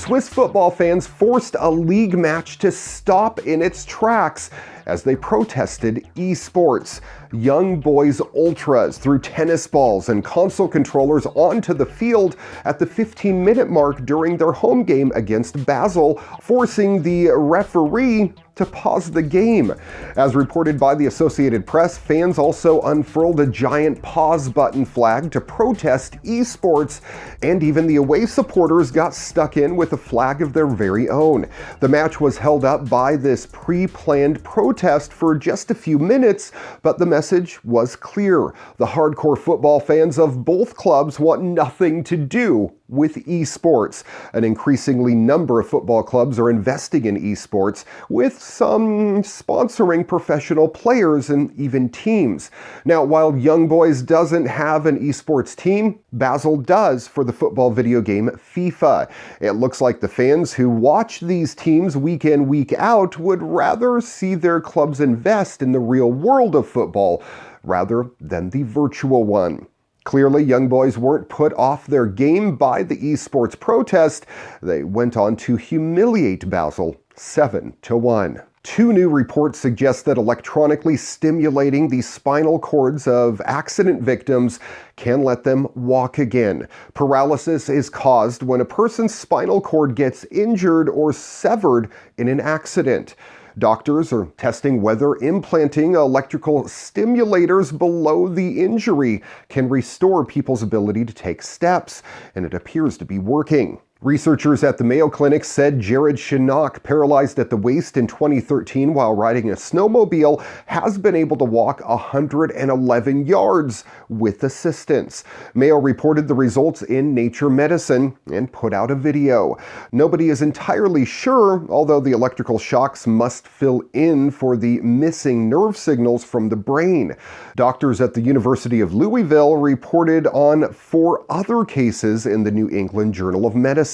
Swiss football fans forced a league match to stop in its tracks as they protested esports. Young boys ultras threw tennis balls and console controllers onto the field at the 15-minute mark during their home game against Basel, forcing the referee to pause the game. As reported by the Associated Press, fans also unfurled a giant pause button flag to protest esports, and even the away supporters got stuck in with a flag of their very own. The match was held up by this pre-planned protest for just a few minutes, but the message was clear. The hardcore football fans of both clubs want nothing to do with esports. An increasingly number of football clubs are investing in esports, with some sponsoring professional players and even teams. Now, while Young Boys doesn't have an esports team, Basel does for the football video game FIFA. It looks like the fans who watch these teams week in, week out would rather see their clubs invest in the real world of football rather than the virtual one. Clearly, Young Boys weren't put off their game by the esports protest. They went on to humiliate Basel 7-1. Two new reports suggest that electronically stimulating the spinal cords of accident victims can let them walk again. Paralysis is caused when a person's spinal cord gets injured or severed in an accident. Doctors are testing whether implanting electrical stimulators below the injury can restore people's ability to take steps, and it appears to be working. Researchers at the Mayo Clinic said Jared Shinnok, paralyzed at the waist in 2013 while riding a snowmobile, has been able to walk 111 yards with assistance. Mayo reported the results in Nature Medicine and put out a video. Nobody is entirely sure, although the electrical shocks must fill in for the missing nerve signals from the brain. Doctors at the University of Louisville reported on 4 other cases in the New England Journal of Medicine.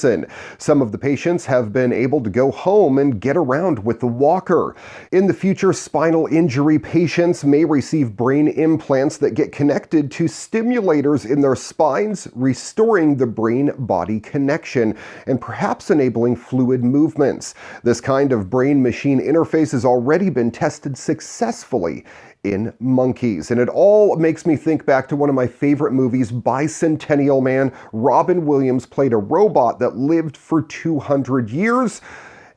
Some of the patients have been able to go home and get around with the walker. In the future, spinal injury patients may receive brain implants that get connected to stimulators in their spines, restoring the brain-body connection and perhaps enabling fluid movements. This kind of brain-machine interface has already been tested successfully in monkeys. And it all makes me think back to one of my favorite movies, Bicentennial Man. Robin Williams played a robot that lived for 200 years.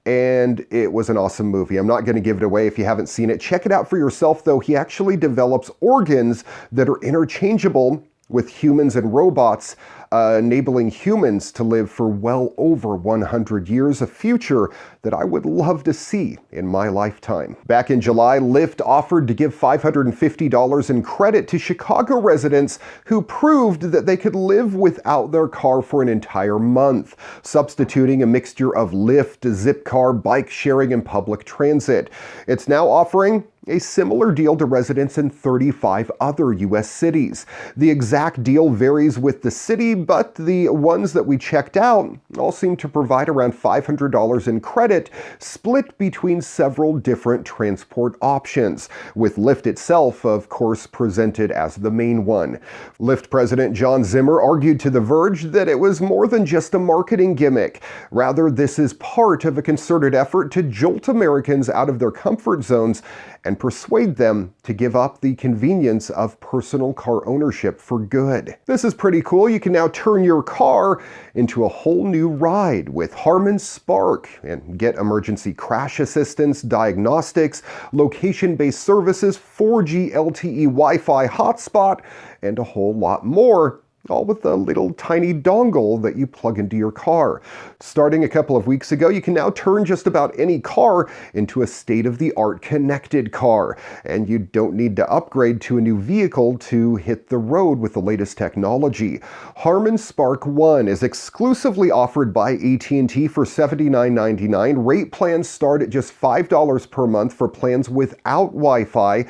And it was an awesome movie. I'm not going to give it away if you haven't seen it. Check it out for yourself, though. He actually develops organs that are interchangeable with humans and robots, enabling humans to live for well over 100 years, a future that I would love to see in my lifetime. Back in July, Lyft offered to give $550 in credit to Chicago residents who proved that they could live without their car for an entire month, substituting a mixture of Lyft, Zipcar, bike sharing, and public transit. It's now offering a similar deal to residents in 35 other U.S. cities. The exact deal varies with the city, but the ones that we checked out all seem to provide around $500 in credit, split between several different transport options, with Lyft itself, of course, presented as the main one. Lyft President John Zimmer argued to The Verge that it was more than just a marketing gimmick. Rather, this is part of a concerted effort to jolt Americans out of their comfort zones and persuade them to give up the convenience of personal car ownership for good. This is pretty cool. You can now turn your car into a whole new ride with Harman Spark and get emergency crash assistance, diagnostics, location-based services, 4G LTE Wi-Fi hotspot, and a whole lot more, all with a little tiny dongle that you plug into your car. Starting a couple of weeks ago, you can now turn just about any car into a state-of-the-art connected car, and you don't need to upgrade to a new vehicle to hit the road with the latest technology. Harman Spark One is exclusively offered by AT&T for $79.99. Rate plans start at just $5 per month for plans without Wi-Fi.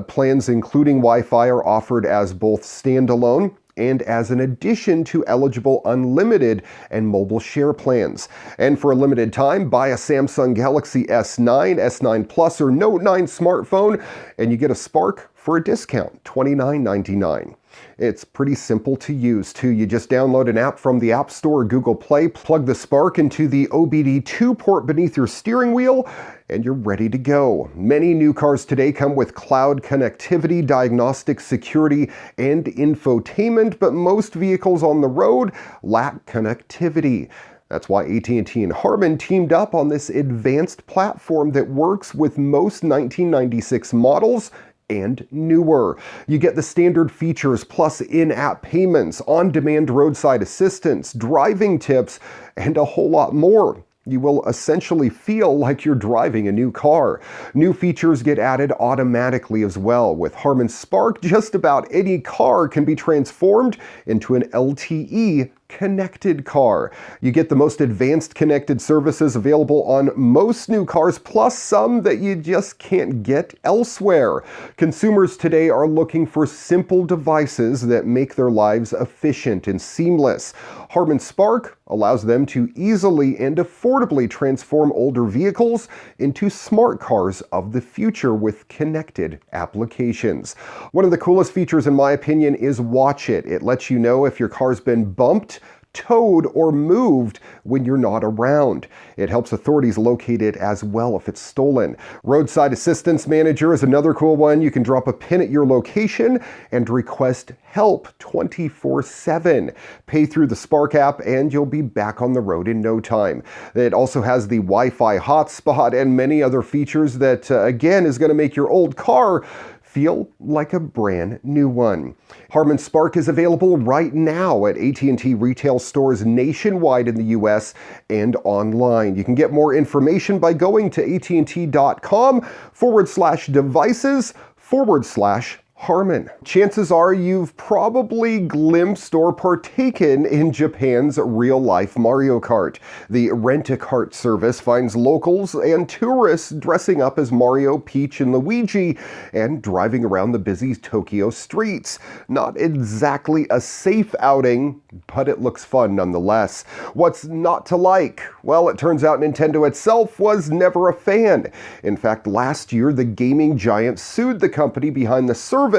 Plans including Wi-Fi are offered as both standalone and as an addition to eligible unlimited and mobile share plans. And for a limited time, buy a Samsung Galaxy S9, S9 Plus, or Note 9 smartphone, and you get a Spark for a discount, $29.99. It's pretty simple to use too. You just download an app from the App Store or Google Play, plug the Spark into the OBD2 port beneath your steering wheel, and you're ready to go. Many new cars today come with cloud connectivity, diagnostic security, and infotainment, but most vehicles on the road lack connectivity. That's why AT&T and Harman teamed up on this advanced platform that works with most 1996 models and newer. You get the standard features plus in-app payments, on-demand roadside assistance, driving tips, and a whole lot more. You will essentially feel like you're driving a new car. New features get added automatically as well. With Harman Spark, just about any car can be transformed into an LTE connected car. You get the most advanced connected services available on most new cars, plus some that you just can't get elsewhere. Consumers today are looking for simple devices that make their lives efficient and seamless. Harman Spark allows them to easily and affordably transform older vehicles into smart cars of the future with connected applications. One of the coolest features, in my opinion, is Watch It. It lets you know if your car's been bumped, towed, or moved when you're not around. It helps authorities locate it as well if it's stolen. Roadside Assistance Manager is another cool one. You can drop a pin at your location and request help 24/7. Pay through the Spark app and you'll be back on the road in no time. It also has the Wi-Fi hotspot and many other features that, again, is going to make your old car feel like a brand new one. Harman Spark is available right now at AT&T retail stores nationwide in the US and online. You can get more information by going to AT&T.com/devices/Harman. Chances are you've probably glimpsed or partaken in Japan's real-life Mario Kart. The Rent-A-Kart service finds locals and tourists dressing up as Mario, Peach, and Luigi and driving around the busy Tokyo streets. Not exactly a safe outing, but it looks fun nonetheless. What's not to like? Well, it turns out Nintendo itself was never a fan. In fact, last year, the gaming giant sued the company behind the service,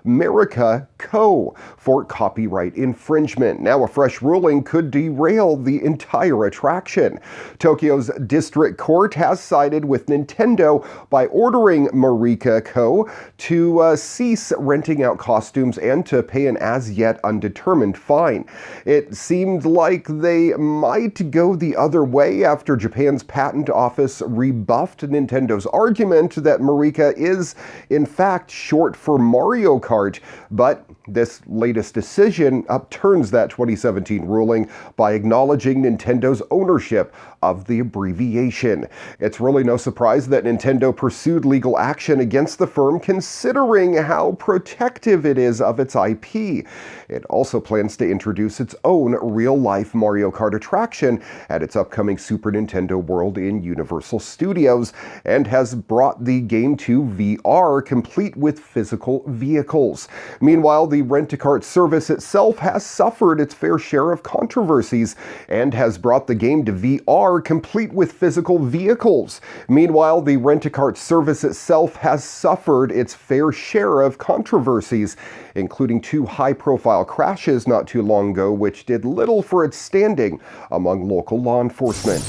Mario Co., for copyright infringement. Now a fresh ruling could derail the entire attraction. Tokyo's district court has sided with Nintendo by ordering Mario Co. to cease renting out costumes and to pay an as-yet undetermined fine. It seemed like they might go the other way after Japan's patent office rebuffed Nintendo's argument that Mario is, in fact, short for Mario Kart, but this latest decision upturns that 2017 ruling by acknowledging Nintendo's ownership of the abbreviation. It's really no surprise that Nintendo pursued legal action against the firm, considering how protective it is of its IP. It also plans to introduce its own real-life Mario Kart attraction at its upcoming Super Nintendo World in Universal Studios, and has brought the game to VR, complete with physical vehicles. Meanwhile, the Rent-A-Kart service itself has suffered its fair share of controversies and has brought the game to VR, complete with physical vehicles. Meanwhile, the Rent-A-Kart service itself has suffered its fair share of controversies, including 2 high-profile crashes not too long ago, which did little for its standing among local law enforcement.